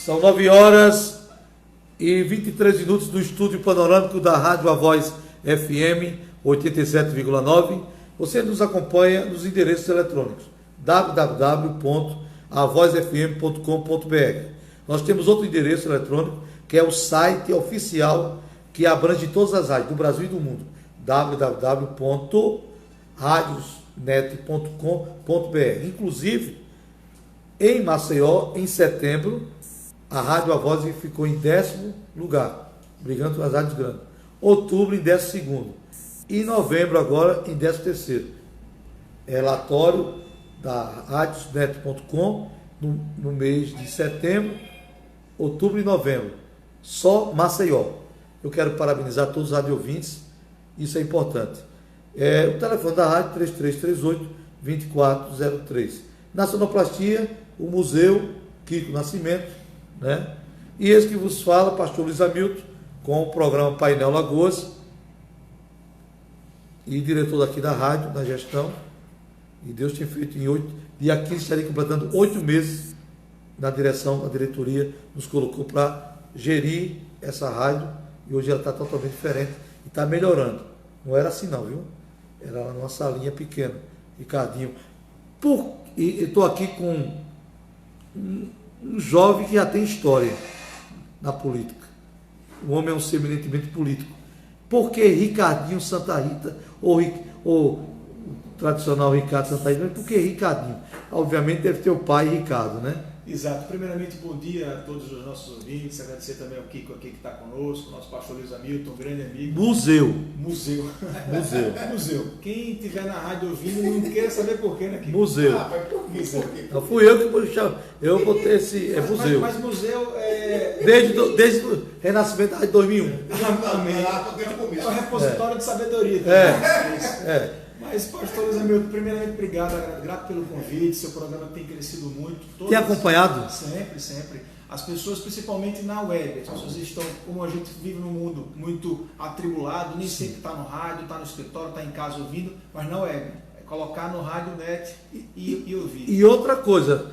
São 9 horas e 23 minutos do estúdio panorâmico da Rádio A Voz FM 87,9. Você nos acompanha nos endereços eletrônicos www.avozfm.com.br. Nós temos outro endereço eletrônico, que é o site oficial que abrange todas as rádios do Brasil e do mundo, www.radiosnet.com.br. Inclusive, em Maceió, em setembro, a Rádio A Voz ficou em 10º lugar, brigando com as rádios grandes. Outubro, em 12º. E novembro, agora, em 13º. Relatório da radiosnet.com no mês de setembro, outubro e novembro. Só Maceió. Eu quero parabenizar todos os radiovintes, isso é importante. O telefone da rádio 3338-2403. Na sonoplastia, o Museu Kiko Nascimento, né? E esse que vos fala, pastor Luiz Hamilton, com o programa Painel Lagoas, e diretor daqui da rádio, da gestão. E Deus tem feito dia 15, estarei completando 8 meses na direção, a diretoria nos colocou para gerir essa rádio, e hoje ela está totalmente diferente e está melhorando. Não era assim não, viu? Era numa salinha pequena, Ricardinho. E estou aqui com um jovem que já tem história na política. O homem é um ser eminentemente político. Por que Ricardinho Santa Rita, ou tradicional Ricardo Santa Rita, mas por que Ricardinho? Obviamente deve ter o pai Ricardo, né? Exato. Primeiramente, bom dia a todos os nossos ouvintes. Agradecer também ao Kiko aqui que está conosco, nosso pastor Luiz Hamilton, um grande amigo. Museu. Quem estiver na rádio ouvindo não queira saber por quê, né, Kiko? Museu. Mas por quê? Não fui eu que botei esse. Museu. Mas museu é. Desde o renascimento de 2001. Amém. É o repositório de sabedoria. Mas, pastor Luiz Hamilton, primeiramente, obrigado, grato pelo convite. Seu programa tem crescido muito. Tem acompanhado? Sempre. As pessoas, principalmente na web, as pessoas estão, como a gente vive num mundo muito atribulado, nem sempre está no rádio, está no escritório, está em casa ouvindo, mas na web. É colocar no rádio net e ouvir. E outra coisa,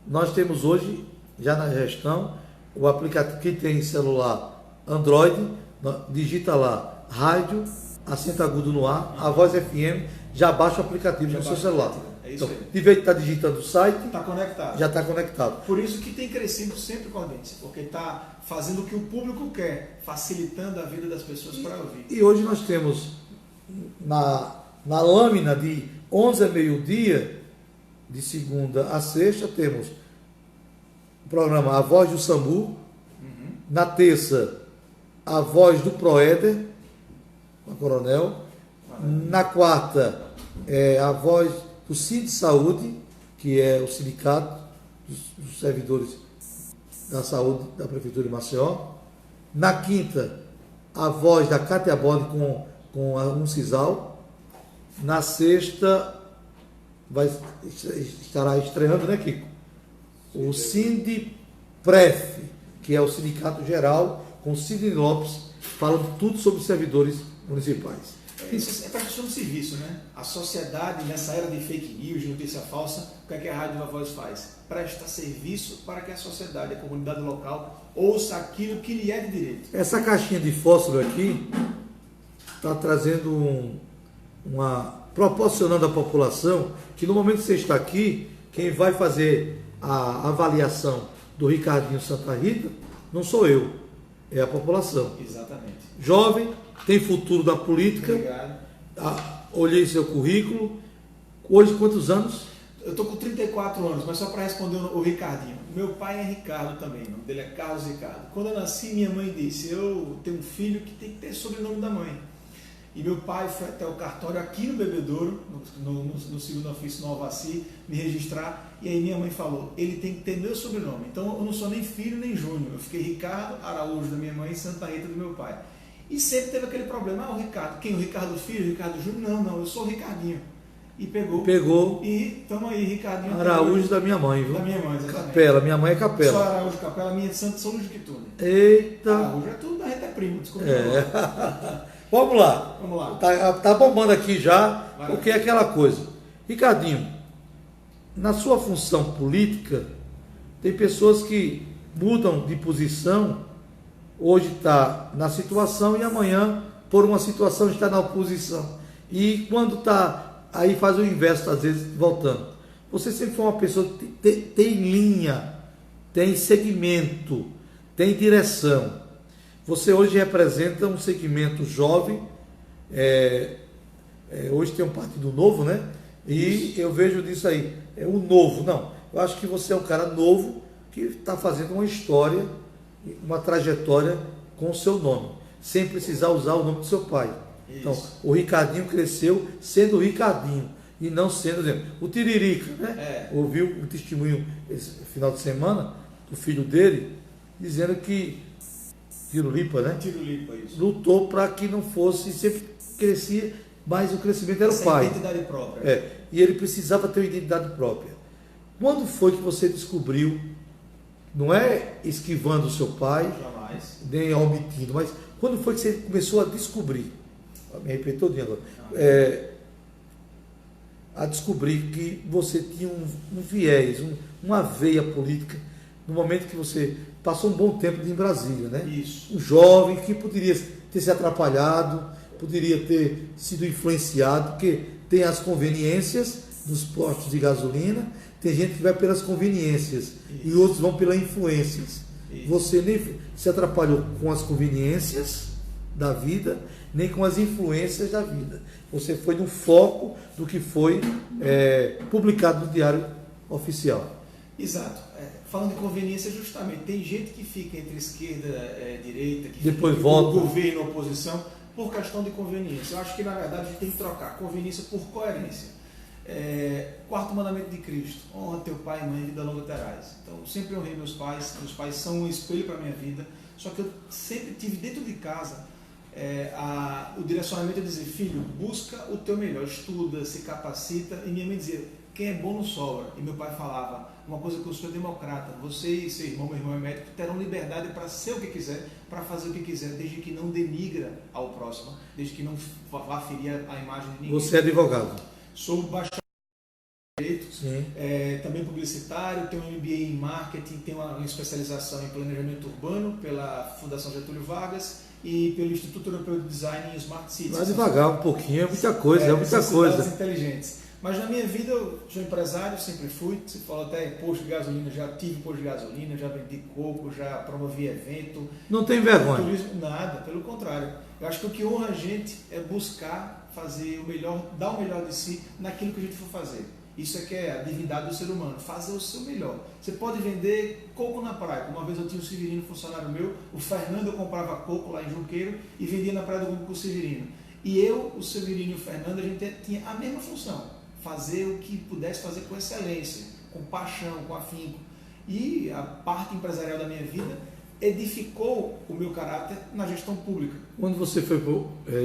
nós temos hoje, já na gestão, o aplicativo que tem celular Android, digita lá, rádio, acento agudo no ar, A Voz FM, já baixa o aplicativo no seu celular. É isso então, aí. de vez de estar digitando o site, está conectado. Já está conectado. Por isso que tem crescido sempre com a audiência, porque está fazendo o que o público quer, facilitando a vida das pessoas para ouvir. E hoje nós temos na lâmina de 11 a meio-dia, de segunda a sexta, temos o programa A Voz do SAMU, na terça, A Voz do Proéder, com a Coronel. Na quarta, a voz do Sind Saúde, que é o sindicato dos servidores da saúde da Prefeitura de Maceió. Na quinta, a voz da Cátia Bode com a Uncisal. Na sexta, estará estreando, né, Kiko? O Sindipref, que é o sindicato geral, com o Sidney Lopes, falando tudo sobre os servidores municipais. Isso é prestação de serviço, né? A sociedade, nessa era de fake news, de notícia falsa, o que a Rádio A Voz faz? Presta serviço para que a sociedade, a comunidade local, ouça aquilo que lhe é de direito. Essa caixinha de fósforo aqui está trazendo proporcionando à população que no momento que você está aqui, quem vai fazer a avaliação do Ricardinho Santa Rita não sou eu, é a população. Exatamente. Jovem, tem futuro da política. Obrigado. Olhei seu currículo. Hoje, quantos anos? Eu estou com 34 anos, mas só para responder o Ricardinho. Meu pai é Ricardo também, o nome dele é Carlos Ricardo. Quando eu nasci, minha mãe disse, eu tenho um filho que tem que ter sobrenome da mãe. E meu pai foi até o cartório aqui no Bebedouro, no segundo ofício, no Alvaci, me registrar. E aí minha mãe falou, ele tem que ter meu sobrenome. Então eu não sou nem filho nem júnior. Eu fiquei Ricardo Araújo da minha mãe e Santa Rita do meu pai. E sempre teve aquele problema, o Ricardo, quem? O Ricardo Filho, o Ricardo Júnior? Não, eu sou o Ricardinho. E pegou. E estamos aí, Ricardinho. Araújo da minha mãe, viu? Da minha mãe, exatamente. Capela, minha mãe é Capela. Sou Araújo Capela, minha é de São Luís de Quitune. Eita! Araújo é tudo, a gente é primo, desculpa. Vamos lá. Tá bombando aqui já, porque é aquela coisa. Ricardinho, na sua função política, tem pessoas que mudam de posição, hoje está na situação e amanhã, por uma situação, está na oposição. E quando está, aí faz o inverso, às vezes, voltando. Você sempre foi uma pessoa que tem linha, tem segmento, tem direção. Você hoje representa um segmento jovem, hoje tem um partido novo, né? E eu vejo disso aí, o novo, não. Eu acho que você é um cara novo que está fazendo uma história, uma trajetória com o seu nome, sem precisar usar o nome do seu pai. Isso. Então, o Ricardinho cresceu sendo o Ricardinho e não sendo, exemplo, o Tiririca, né? Ouviu um testemunho esse final de semana do filho dele, dizendo que Tirulipa, né? Tirulipa, isso. Lutou para que não fosse, sempre crescia, mas o crescimento era o pai. Identidade própria. E ele precisava ter uma identidade própria. Quando foi que você descobriu, não é esquivando o seu pai, jamais, nem omitindo, mas quando foi que você começou a descobrir, me arrependi todinho agora, a descobrir que você tinha um viés, uma veia política, no momento que você passou um bom tempo em Brasília, né? Isso. Um jovem que poderia ter se atrapalhado, poderia ter sido influenciado, porque tem as conveniências dos postos de gasolina, tem gente que vai pelas conveniências. Isso. E outros vão pelas influências. Isso. Você nem se atrapalhou com as conveniências da vida, nem com as influências da vida. Você foi no foco do que foi publicado no Diário Oficial. Exato. Falando de conveniência, justamente, tem gente que fica entre esquerda e direita, que depois fica volta entre governo e oposição, por questão de conveniência. Eu acho que, na verdade, a gente tem que trocar conveniência por coerência. Quarto mandamento de Cristo: honra teu pai e mãe, vida longa terás. Então, eu sempre honrei meus pais são um espelho para a minha vida, só que eu sempre tive dentro de casa o direcionamento de dizer: filho, busca o teu melhor, estuda, se capacita. E minha mãe dizia: quem é bom não sobra. E meu pai falava uma coisa que eu sou democrata: você e seu irmão, meu irmão é médico, terão liberdade para ser o que quiser, para fazer o que quiser, desde que não denigra ao próximo, desde que não vá ferir a imagem de ninguém. Você é advogado? Sou bacharel em Direito, também publicitário, tenho um MBA em Marketing, tenho uma especialização em Planejamento Urbano pela Fundação Getúlio Vargas e pelo Instituto Europeu de Design em Smart Cities. Vai devagar um pouquinho, é muita coisa, cidades inteligentes. Mas na minha vida eu sou empresário, sempre fui. Você falou até posto de gasolina, já tive posto de gasolina, já vendi coco, já promovi evento. Não tem vergonha? Turismo, nada, pelo contrário. Eu acho que o que honra a gente é buscar fazer o melhor, dar o melhor de si naquilo que a gente for fazer. Isso é que é a divindade do ser humano, fazer o seu melhor. Você pode vender coco na praia. Uma vez eu tinha um Severino, funcionário meu, o Fernando, eu comprava coco lá em Junqueiro e vendia na Praia do Coco com o Severino. E eu, o Severino e o Fernando, a gente tinha a mesma função: fazer o que pudesse fazer com excelência, com paixão, com afinco. E a parte empresarial da minha vida edificou o meu caráter na gestão pública. Quando você foi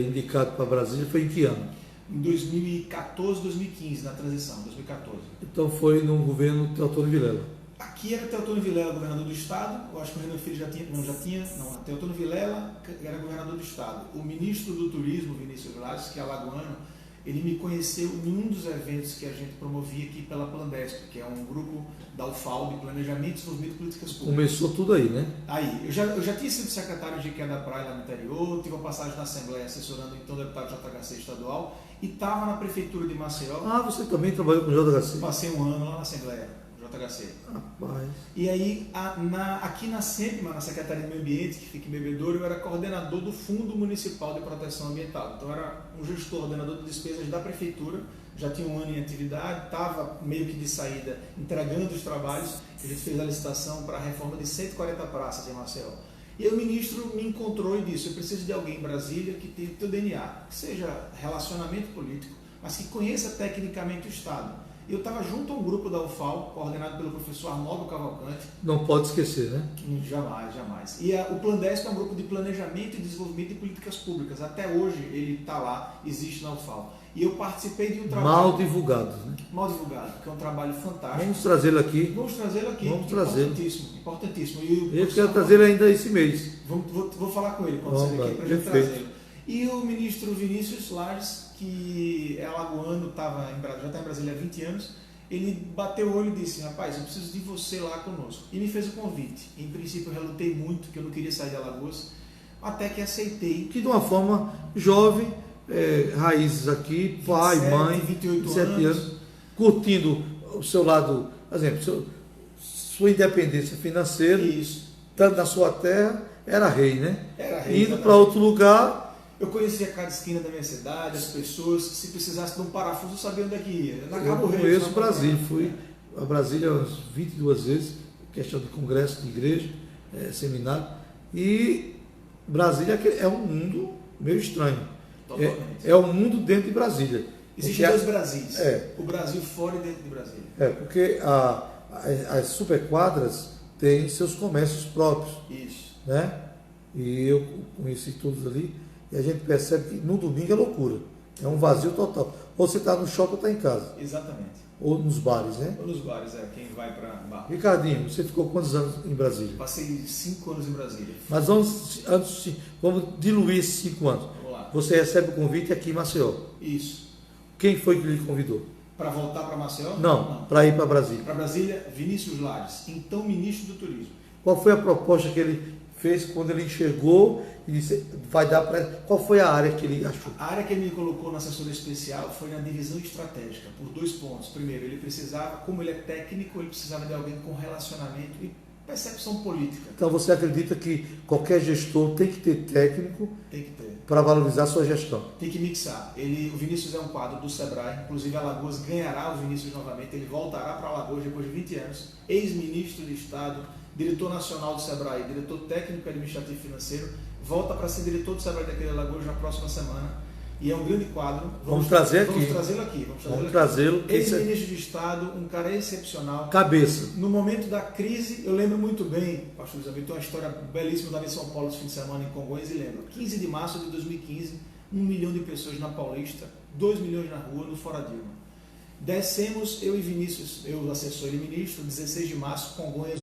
indicado para Brasília, foi em que ano? Em 2014, 2015, na transição, 2014. Então foi no governo Teotônio Vilela. Aqui era Teotônio Vilela, governador do estado. Eu acho que o Renan Filho Teotônio Vilela era governador do estado. O ministro do Turismo, Vinícius Gladys, que é alagoano, ele me conheceu em um dos eventos que a gente promovia aqui pela Plandesp, que é um grupo da UFAL de Planejamento e Desenvolvimento de Políticas Públicas. Começou tudo aí, né? Aí, eu já tinha sido secretário de IQE da Praia lá no interior, tive uma passagem na Assembleia assessorando então o deputado JHC estadual e estava na Prefeitura de Maceió. Ah, você também trabalhou com o JHC? Passei um ano lá na Assembleia, JHC. Rapaz. E aí, aqui na SEMPMA, na Secretaria do Meio Ambiente, que fica em Bebedouro, eu era coordenador do Fundo Municipal de Proteção Ambiental. Então, eu era um gestor, ordenador de despesas da Prefeitura, já tinha um ano em atividade, estava meio que de saída, entregando os trabalhos. A gente fez a licitação para a reforma de 140 praças em Maceió. E aí o ministro me encontrou e disse: eu preciso de alguém em Brasília que tenha o teu DNA, que seja relacionamento político, mas que conheça tecnicamente o Estado. Eu estava junto a um grupo da UFAL, coordenado pelo professor Arnaldo Cavalcante. Não pode esquecer, né? Jamais, jamais. E o Plandesp é um grupo de planejamento e desenvolvimento de políticas públicas. Até hoje ele está lá, existe na UFAL. E eu participei de um trabalho... Mal divulgado, né? Mal divulgado, que é um trabalho fantástico. Vamos trazê-lo aqui. Vamos trazê-lo aqui. Vamos trazê-lo. Importantíssimo, importantíssimo. Eu quero trazer ele ainda esse mês. Vou falar com ele quando sair aqui para a gente trazê-lo. E o ministro Vinícius Lages, que é alagoano, já está em Brasília há 20 anos, ele bateu o olho e disse, rapaz, eu preciso de você lá conosco. E me fez o convite. Em princípio, eu relutei muito, que eu não queria sair de Alagoas, até que aceitei. Que de uma forma jovem, raízes aqui, pai, 27, mãe, 28 17 anos, curtindo o seu lado, por exemplo, sua independência financeira, isso. tanto na sua terra, era rei, né? Era rei, indo para outro lugar. Eu conhecia cada esquina da minha cidade, as pessoas, se precisasse de um parafuso, eu sabia onde é que ia. Na Eu Cabo Reis, conheço na Brasília, Cabo Reis. fui a Brasília umas 22 vezes, questão de congresso de igreja, seminário, e Brasília é um mundo meio estranho. Totalmente. É um mundo dentro de Brasília. Existem dois Brasis. É. O Brasil fora e dentro de Brasília. Porque as superquadras têm seus comércios próprios, Isso. né? E eu conheci todos ali, e a gente percebe que no domingo é loucura. É um vazio total. Ou você está no shopping ou está em casa. Exatamente. Ou nos bares, né? Ou nos bares, quem vai para bar. Ricardinho, você ficou quantos anos em Brasília? Passei 5 anos em Brasília. Mas vamos diluir esses 5 anos. Vamos lá. Você recebe o convite aqui em Maceió. Isso. Quem foi que lhe convidou? Para voltar para Maceió? Não. Para ir para Brasília. Para Brasília, Vinícius Lares, então ministro do Turismo. Qual foi a proposta que ele fez quando ele enxergou e disse, vai dar para... Qual foi a área que ele achou? A área que ele me colocou na assessoria especial foi na divisão estratégica, por 2 pontos. Primeiro, ele precisava, como ele é técnico, ele precisava de alguém com relacionamento e percepção política. Então você acredita que qualquer gestor tem que ter técnico Tem que ter. para valorizar a sua gestão? Tem que mixar. O Vinícius é um quadro do Sebrae, inclusive Alagoas ganhará o Vinícius novamente, ele voltará para Alagoas depois de 20 anos, ex-ministro de Estado, diretor nacional do Sebrae, diretor técnico administrativo e financeiro, volta para ser diretor do Sebrae daquele Alagoas na próxima semana. E é um grande quadro. Vamos trazer aqui. Vamos trazê-lo aqui. Vamos trazê-lo. Ex-ministro de Estado, um cara excepcional. Cabeça. No momento da crise, eu lembro muito bem, pastor Isabel, tem uma história belíssima da São Paulo esse fim de semana em Congonhas e lembro. 15 de março de 2015, 1 milhão de pessoas na Paulista, 2 milhões na rua, no Fora Dilma. Descemos, eu e Vinícius, eu assessor e ministro, 16 de março, Congonhas.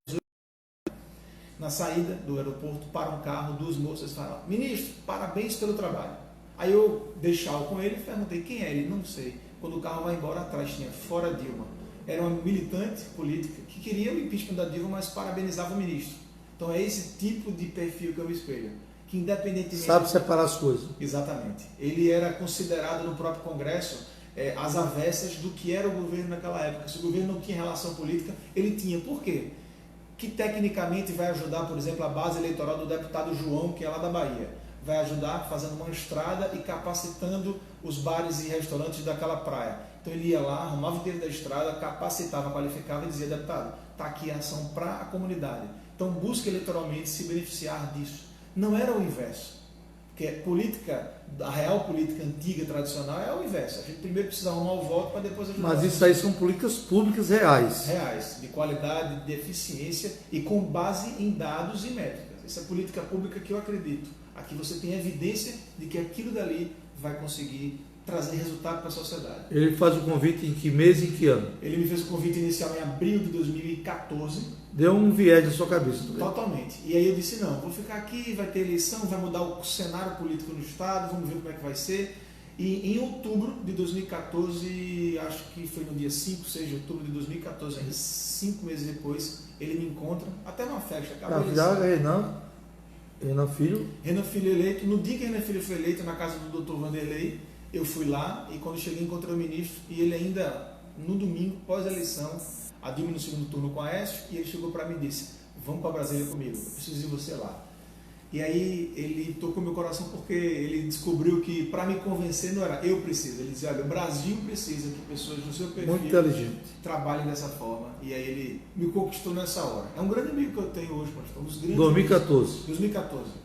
Na saída do aeroporto, para um carro, 2 moças falam, ministro, parabéns pelo trabalho. Aí eu dei tchau com ele e perguntei, quem é ele? Não sei. Quando o carro vai embora, atrás tinha Fora Dilma. Era uma militante política que queria o impeachment da Dilma, mas parabenizava o ministro. Então é esse tipo de perfil que eu me espelho. Que independentemente... Sabe separar as coisas. Exatamente. Ele era considerado no próprio Congresso as avessas do que era o governo naquela época. Se o governo não tinha relação política, ele tinha. Por quê? Que tecnicamente vai ajudar, por exemplo, a base eleitoral do deputado João, que é lá da Bahia. Vai ajudar fazendo uma estrada e capacitando os bares e restaurantes daquela praia. Então ele ia lá, arrumava o dinheiro da estrada, capacitava, qualificava e dizia, deputado, está aqui a ação para a comunidade. Então busca eleitoralmente se beneficiar disso. Não era o inverso. Porque a real política antiga, tradicional, é o inverso. A gente primeiro precisa arrumar o voto para depois ajudar. Mas isso aí são políticas públicas reais. Reais, de qualidade, de eficiência e com base em dados e métricas. Essa é a política pública que eu acredito. Aqui você tem evidência de que aquilo dali vai conseguir trazer resultado para a sociedade. Ele faz o convite em que mês e em que ano? Ele me fez o convite inicial em abril de 2014. Deu um viés na sua cabeça. Totalmente. E aí eu disse, não, vou ficar aqui, vai ter eleição, vai mudar o cenário político no Estado, vamos ver como é que vai ser. E em outubro de 2014, acho que foi no dia 5, 6 de outubro de 2014, ainda 5 meses depois, ele me encontra, até numa festa. Renan Filho. Renan Filho eleito. No dia que Renan Filho foi eleito, na casa do Dr. Vanderlei, eu fui lá e quando cheguei encontrei o ministro e ele ainda, no domingo, pós-eleição, a Dilma no segundo turno com a Aécio, e ele chegou para mim e disse, vamos para Brasília comigo, eu preciso de você lá. E aí ele tocou meu coração porque ele descobriu que para me convencer não era eu preciso, ele dizia, olha, o Brasil precisa que pessoas do seu perfil muito inteligente trabalhem dessa forma, e aí ele me conquistou nessa hora. É um grande amigo que eu tenho hoje, pastor, 2014.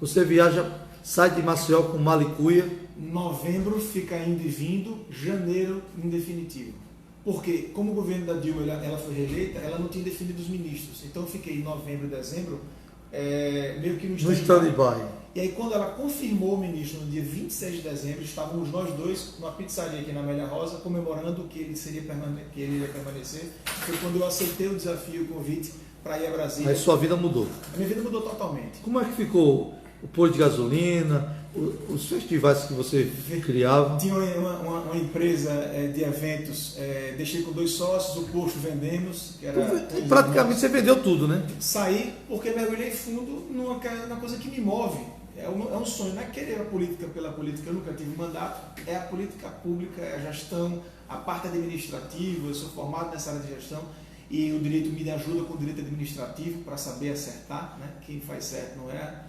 Você viaja, sai de Maceió com Malicuia. Novembro fica indo e vindo, janeiro em definitivo. Porque como o governo da Dilma ela foi reeleita, ela não tinha definido os ministros, então eu fiquei em novembro e dezembro meio que no stand-by. E aí quando ela confirmou o ministro no dia 26 de dezembro, estávamos nós dois numa pizzaria aqui na Amélia Rosa comemorando que ele iria permanecer. Foi quando eu aceitei o desafio, o convite para ir a Brasília. Aí sua vida mudou. A minha vida mudou totalmente. Como é que ficou o posto de gasolina? os festivais que você criava. Tinha uma empresa de eventos, deixei com 2 sócios, o posto vendemos, que era... Praticamente você vendeu tudo, né? Saí porque mergulhei fundo numa coisa que me move. É um sonho, não é querer a política pela política, eu nunca tive mandato, é a política pública, é a gestão, a parte administrativa, eu sou formado nessa área de gestão e o direito me ajuda com o direito administrativo para saber acertar, né? Quem faz certo não é.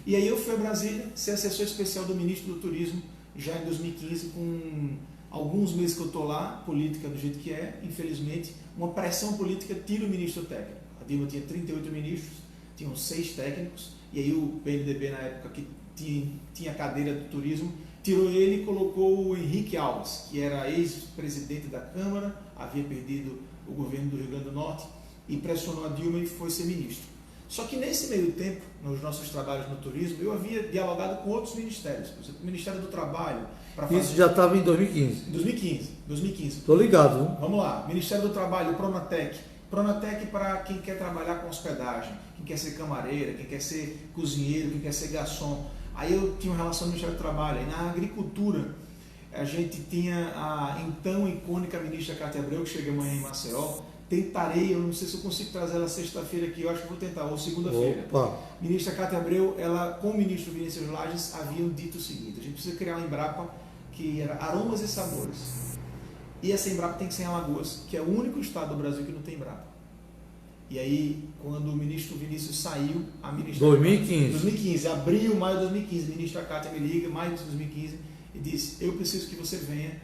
E aí eu fui a Brasília ser assessor especial do ministro do Turismo já em 2015, com alguns meses que eu estou lá, política do jeito que é, infelizmente, uma pressão política tira o ministro técnico. A Dilma tinha 38 ministros, tinham 6 técnicos, e aí o PMDB na época que tinha a cadeira do turismo, tirou ele e colocou o Henrique Alves, que era ex-presidente da Câmara, havia perdido o governo do Rio Grande do Norte, e pressionou a Dilma e foi ser ministro. Só que nesse meio tempo, nos nossos trabalhos no turismo, eu havia dialogado com outros ministérios, por exemplo, o Ministério do Trabalho. Isso já estava em 2015? 2015. Estou ligado. Viu? Vamos lá, Ministério do Trabalho, Pronatec. Pronatec para quem quer trabalhar com hospedagem, quem quer ser camareira, quem quer ser cozinheiro, quem quer ser garçom. Aí eu tinha uma relação com o Ministério do Trabalho. Aí na agricultura, a gente tinha a então icônica ministra Cátia Abreu, que chega amanhã em Maceió. Tentarei, eu não sei se eu consigo trazer ela sexta-feira aqui, eu acho que vou tentar, ou segunda-feira. Ministra Cátia Abreu, ela com o ministro Vinícius Lages haviam dito o seguinte: a gente precisa criar uma Embrapa que era aromas e sabores. E essa Embrapa tem que ser em Alagoas, que é o único estado do Brasil que não tem Embrapa. E aí, quando o ministro Vinícius saiu, a ministra... 2015, abril, maio de 2015, a ministra Cátia me liga, maio de 2015, e disse: eu preciso que você venha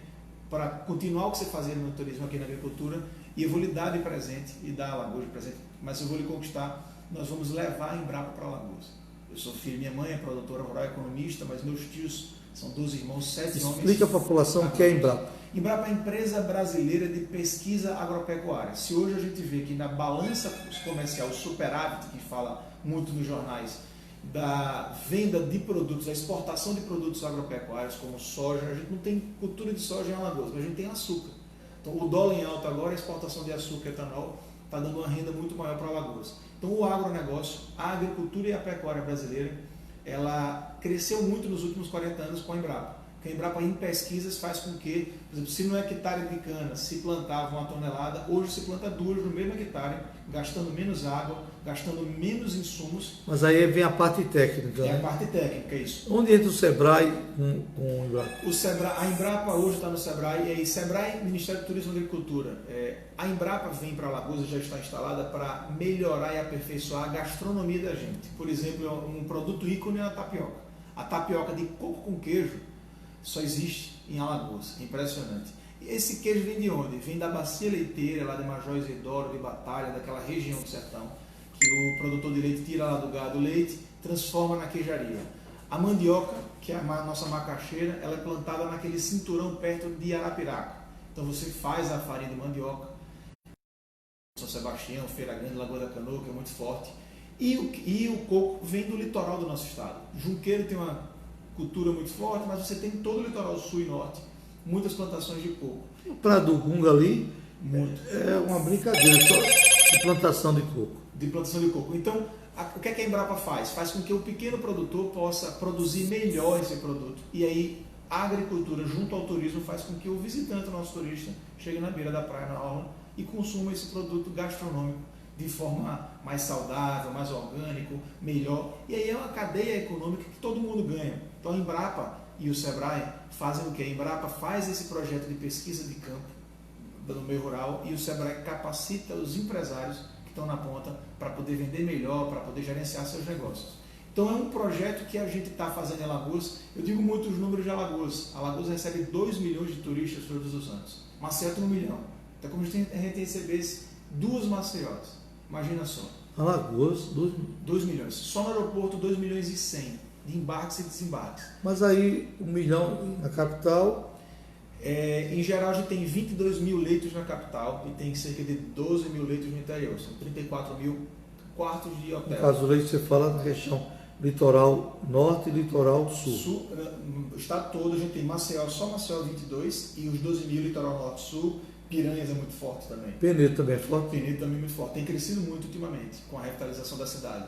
para continuar o que você fazia no turismo aqui na agricultura, e eu vou lhe dar de presente, e dar a Alagoas de presente, mas eu vou lhe conquistar, nós vamos levar a Embrapa para Alagoas. Eu sou filho, minha mãe é produtora rural, economista, mas meus tios são 12 irmãos, 7 homens. Explica para a população o que é Embrapa. Embrapa é a empresa brasileira de pesquisa agropecuária. Se hoje a gente vê que na balança comercial, o superávit, que fala muito nos jornais, da venda de produtos, da exportação de produtos agropecuários, como soja, a gente não tem cultura de soja em Alagoas, mas a gente tem açúcar. Então o dólar em alta agora, a exportação de açúcar e etanol está dando uma renda muito maior para Alagoas. Então o agronegócio, a agricultura e a pecuária brasileira, ela cresceu muito nos últimos 40 anos com a Embrapa. A Embrapa em pesquisas faz com que, por exemplo, se no hectare de cana se plantava 1 tonelada, hoje se planta 2 no mesmo hectare, gastando menos água, gastando menos insumos. Mas aí vem a parte técnica. É, né? A parte técnica, é isso. Onde entra o Sebrae com o Embrapa? A Embrapa hoje está no Sebrae, e aí Sebrae, Ministério do Turismo e Agricultura. A Embrapa vem para Alagoas e já está instalada para melhorar e aperfeiçoar a gastronomia da gente. Por exemplo, um produto ícone é a tapioca. A tapioca de coco com queijo só existe em Alagoas, é impressionante. E esse queijo vem de onde? Vem da bacia leiteira, lá de Major Isidoro, de Batalha, daquela região do sertão, que o produtor de leite tira lá do gado o leite, transforma na queijaria. A mandioca, que é a nossa macaxeira, ela é plantada naquele cinturão perto de Arapiraca. Então você faz a farinha de mandioca, São Sebastião, Feira Grande, Lagoa da Canoa, que é muito forte. E o coco vem do litoral do nosso estado. Junqueiro tem uma cultura muito forte, mas você tem todo o litoral sul e norte, muitas plantações de coco. O Prado do Gunga ali muito. É uma brincadeira só de plantação de coco. De plantação de coco. Então, o que é que a Embrapa faz? Faz com que o pequeno produtor possa produzir melhor esse produto. E aí, a agricultura junto ao turismo faz com que o visitante, o nosso turista, chegue na beira da praia, na orla, e consuma esse produto gastronômico de forma mais saudável, mais orgânico, melhor. E aí é uma cadeia econômica que todo mundo ganha. Então a Embrapa e o Sebrae fazem o que? A Embrapa faz esse projeto de pesquisa de campo no meio rural e o Sebrae capacita os empresários que estão na ponta para poder vender melhor, para poder gerenciar seus negócios. Então é um projeto que a gente está fazendo em Alagoas. Eu digo muito os números de Alagoas. Alagoas recebe 2 milhões de turistas todos os anos. Maceió tem 1 milhão. Então como a gente recebesse 2 Maceiós. Imagina só. Alagoas, 2 milhões. Só no aeroporto, 2 milhões e 100 de embarques e desembarques. Mas aí 1 milhão na capital? Em geral, a gente tem 22 mil leitos na capital e tem cerca de 12 mil leitos no interior. São 34 mil quartos de hotel. No caso do leito, você fala na região litoral norte e litoral sul. O estado todo, a gente tem Maceió, só Maceió 22 e os 12 mil litoral norte-sul. Piranhas é muito forte também. Penedo também é forte? Penedo também é muito forte. Tem crescido muito ultimamente com a revitalização da cidade.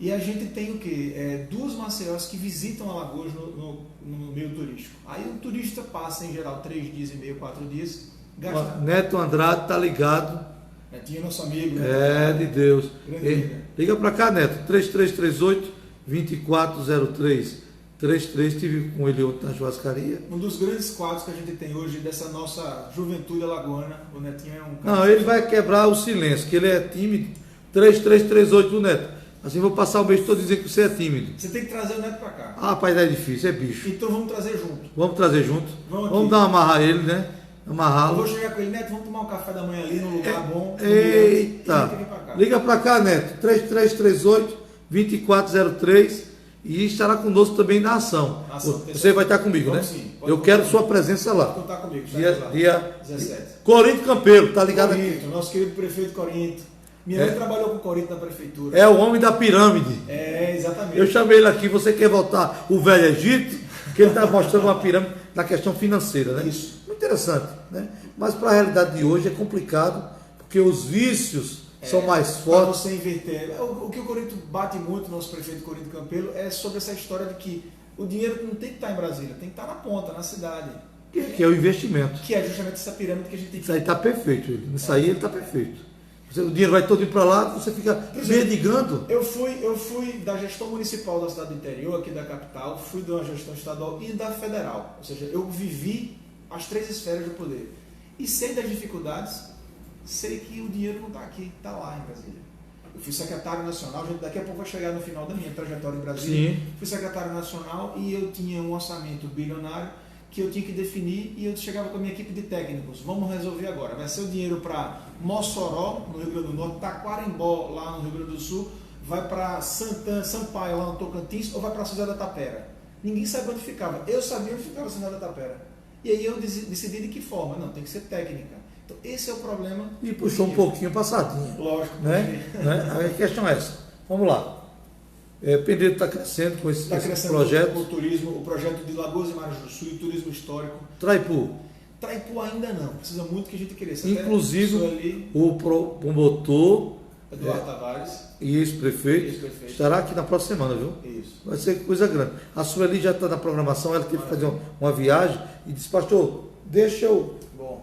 E a gente tem o quê? 2 Maceiós que visitam Alagoas no meio turístico. Aí o turista passa, em geral, 3 dias e meio, 4 dias, gasta... Neto Andrade tá ligado. Netinho é nosso amigo, né? É, de Deus. Liga para cá, Neto. 3338-2403. 33, estive com ele ontem na churrascaria. Um dos grandes quadros que a gente tem hoje dessa nossa juventude alagoana, o Netinho é um cara... Não, ele vai quebrar o silêncio, que ele é tímido. 3338 do Neto. Assim vou passar o mês todo dizendo que você é tímido. Você tem que trazer o Neto para cá. Ah, rapaz, é difícil, é bicho. Então vamos trazer junto. Vamos trazer junto. Vamos dar uma amarrar ele, né? Amarrá-lo. Eu vou chegar com ele, Neto, vamos tomar um café da manhã ali num lugar bom. Eita! Liga para cá, Neto. 3338-2403 e estará conosco também na ação. Você vai estar comigo, né? Sim, eu quero sua presença lá. Pode contar comigo. Dia 17. Corinto Campeiro, tá ligado Corinto, aqui? nosso querido prefeito Corinto. Minha mãe trabalhou com Corinto na prefeitura. É o homem da pirâmide. É, exatamente. Eu chamei ele aqui, você quer voltar o Velho Egito? Que ele está mostrando uma pirâmide na questão financeira, né? Isso. Muito interessante, né? Mas para a realidade de hoje é complicado, porque os vícios são mais Para fortes. você inverter. O que o Corinto bate muito, nosso prefeito Corinto Campelo, é sobre essa história de que o dinheiro não tem que estar em Brasília, tem que estar na ponta, na cidade. Que é o investimento. Que é justamente essa pirâmide que a gente tem que... Isso aí está perfeito. Isso aí ele está perfeito. O dinheiro vai todo para lá, você fica mendigando. Eu fui da gestão municipal da cidade do interior, aqui da capital, fui da gestão estadual e da federal. Ou seja, eu vivi as 3 esferas do poder. E sei das dificuldades, sei que o dinheiro não está aqui, está lá em Brasília. Eu fui secretário nacional, daqui a pouco vai chegar no final da minha trajetória em Brasília. Sim. Fui secretário nacional e eu tinha um orçamento bilionário que eu tinha que definir e eu chegava com a minha equipe de técnicos. Vamos resolver agora. Vai ser o dinheiro para Mossoró, no Rio Grande do Norte, Taquarembó, lá no Rio Grande do Sul, vai para Sampaio, lá no Tocantins, ou vai para São José da Tapera. Ninguém sabia onde ficava. Eu sabia onde ficava São José da Tapera. E aí eu decidi de que forma. Não, tem que ser técnica. Então esse é o problema. E puxou um pouquinho passadinha. Lógico. Né? A questão é essa. Vamos lá. Pedreiro está crescendo com esse projeto. O turismo, o projeto de Lagoas e Maranhão do Sul e turismo histórico. Traipu ainda não. Precisa muito que a gente queira. Inclusive, o promotor Eduardo Tavares e ex-prefeito estará aqui na próxima semana, viu? Isso. Vai ser coisa grande. A Sueli já está na programação, ela teve que fazer uma viagem e disse, pastor, deixa eu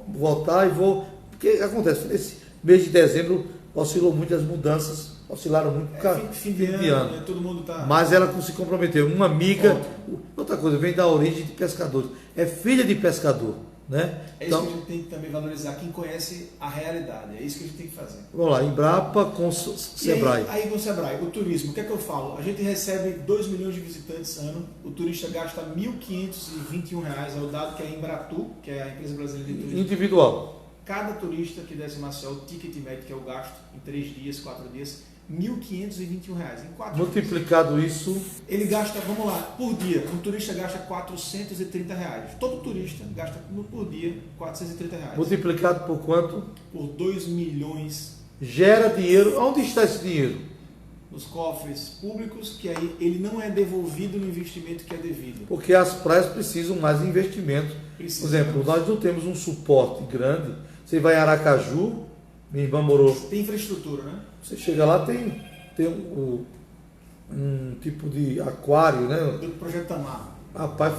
voltar e vou. Porque acontece, nesse mês de dezembro oscilou muito as mudanças, oscilaram muito fim de ano. Né? Todo mundo tá... Mas ela se comprometeu. Uma amiga, outra coisa, vem da origem de pescadores, é filha de pescador. Né? Então, isso que a gente tem que também valorizar, quem conhece a realidade, é isso que a gente tem que fazer. Vamos lá, Embrapa com Sebrae. Aí com o Sebrae, o turismo, o que é que eu falo? A gente recebe 2 milhões de visitantes ano, o turista gasta R$ 1.521, é o dado que a Embratu, que é a empresa brasileira de turismo. Individual. Cada turista que desce em Maceió, o ticket médio, que é o gasto em 3 dias, 4 dias, R$ 1.521. Em 4 multiplicado dias, isso... Ele gasta, vamos lá, por dia, um turista gasta R$ 430. Todo turista gasta por dia R$ 430. Multiplicado por quanto? Por 2 milhões. Gera dinheiro. Onde está esse dinheiro? Nos cofres públicos, que aí ele não é devolvido no investimento que é devido. Porque as praias precisam mais de investimento. Por exemplo, nós não temos um suporte grande. Você vai em Aracaju, minha irmã morou... Tem infraestrutura, né? Você chega lá, tem um tipo de aquário, né? Do Projeto Tamar. Rapaz,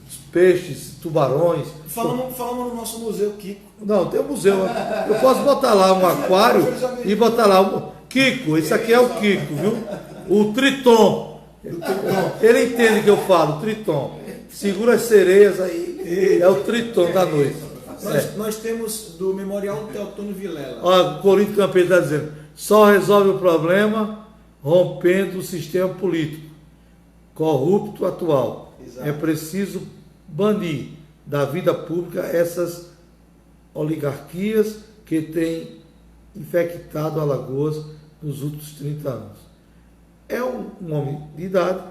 os peixes, tubarões. Falamos no nosso museu, Kiko. Não, tem um museu. Eu posso botar lá um aquário e botar lá Kiko, esse aqui é o Kiko, viu? O Triton. Ele entende que eu falo, Triton. Segura as sereias aí, é o Triton da noite. Nós temos do Memorial Teotônio Vilela. Olha, o Corinto Campeiro está dizendo, só resolve o problema rompendo o sistema político corrupto atual. Exato. É preciso banir da vida pública essas oligarquias que têm infectado Alagoas nos últimos 30 anos. É um homem de idade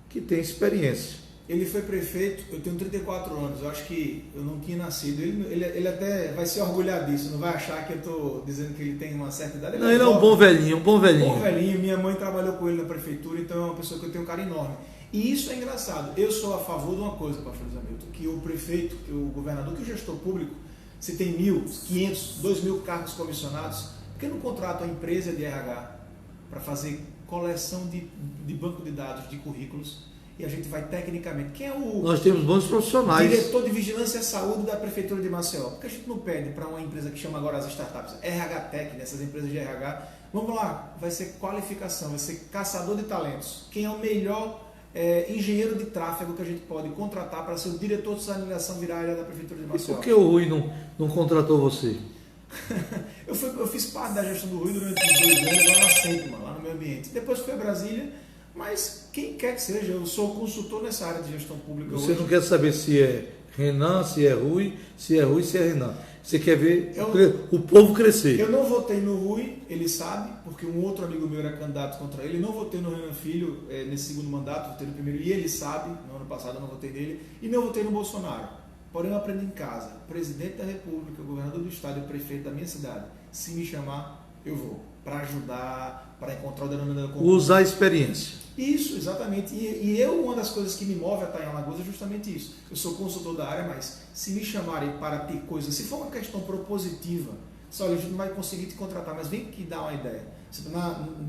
que tem experiência. Ele foi prefeito, eu tenho 34 anos, eu acho que eu não tinha nascido. Ele até vai se orgulhar disso, não vai achar que eu estou dizendo que ele tem uma certa idade. Ele é um bom velhinho, um bom velhinho. Bom velhinho, minha mãe trabalhou com ele na prefeitura, então é uma pessoa que eu tenho um carinho enorme. E isso é engraçado. Eu sou a favor de uma coisa, pastor Hamilton, que o prefeito, que o governador, que o gestor público, se tem 1.500, 2.000 cargos comissionados, porque não contrata a empresa de RH para fazer coleção de banco de dados de currículos, e a gente vai tecnicamente. Quem é o Nós temos bons profissionais. diretor de Vigilância e Saúde da Prefeitura de Maceió? Porque a gente não pede para uma empresa que chama agora as startups, RH Tech, nessas empresas de RH, vamos lá, vai ser qualificação, vai ser caçador de talentos. Quem é o melhor engenheiro de tráfego que a gente pode contratar para ser o diretor de sinalização viária da Prefeitura de E Maceió? por que o Rui não contratou você? Eu fiz parte da gestão do Rui durante 2 anos lá na SEMP, lá no meio ambiente. Depois fui a Brasília, mas quem quer que seja, eu sou consultor nessa área de gestão pública. Você hoje. não quer saber se é Renan, se é Rui, se é Renan. Você quer ver o povo crescer. Eu não votei no Rui, ele sabe, porque um outro amigo meu era candidato contra ele. Não votei no Renan Filho nesse segundo mandato, votei no primeiro, e ele sabe, no ano passado eu não votei nele, e não votei no Bolsonaro. Porém, eu aprendi em casa, presidente da República, governador do estado e o prefeito da minha cidade, se me chamar, eu vou, para ajudar, para encontrar o denominador comum. Usar a experiência. Isso, exatamente. E uma das coisas que me move a estar em Alagoas é justamente isso. Eu sou consultor da área, mas se me chamarem para ter coisas, se for uma questão propositiva, só a gente não vai conseguir te contratar, mas vem que dá uma ideia.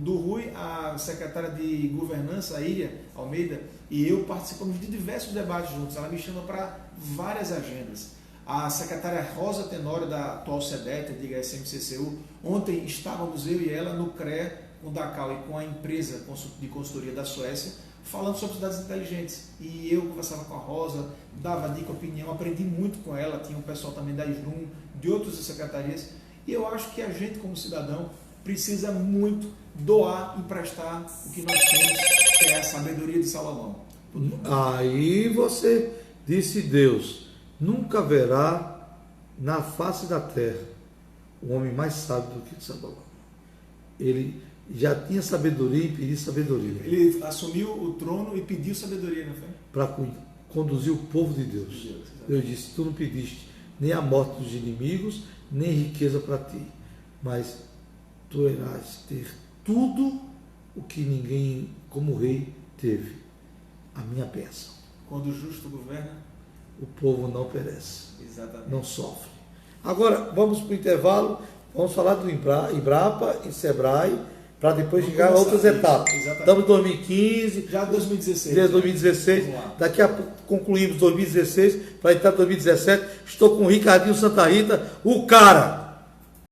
Do Rui, a secretária de Governança, a Ilha Almeida, e eu participamos de diversos debates juntos. Ela me chama para várias agendas. A secretária Rosa Tenório, da atual SEDET, diga SMCCU, ontem estávamos eu e ela no CREA, com o DACAL e com a empresa de consultoria da Suécia, falando sobre cidades inteligentes. E eu conversava com a Rosa, dava dica, opinião, aprendi muito com ela, tinha um pessoal também da SNUM, de outras secretarias, e eu acho que a gente, como cidadão, precisa muito doar, emprestar o que nós temos, que é a sabedoria de Salomão. Aí você disse Deus, nunca haverá na face da terra um homem mais sábio do que Salomão. Ele já tinha sabedoria e pediu sabedoria. Ele assumiu o trono e pediu sabedoria, não foi? Para conduzir o povo de Deus. Deus disse, tu não pediste nem a morte dos inimigos, nem riqueza para ti, mas tu irás ter tudo o que ninguém como rei teve, a minha bênção. Quando o justo governa, o povo não perece, exatamente, não sofre. Agora, vamos para o intervalo, vamos falar do Embrapa e Sebrae, para depois chegar a outras etapas. Exatamente. Estamos em 2015. Já 2016. Desde 2016. Daqui a pouco concluímos 2016, para entrar em 2017. Estou com o Ricardinho Santa Rita, o cara.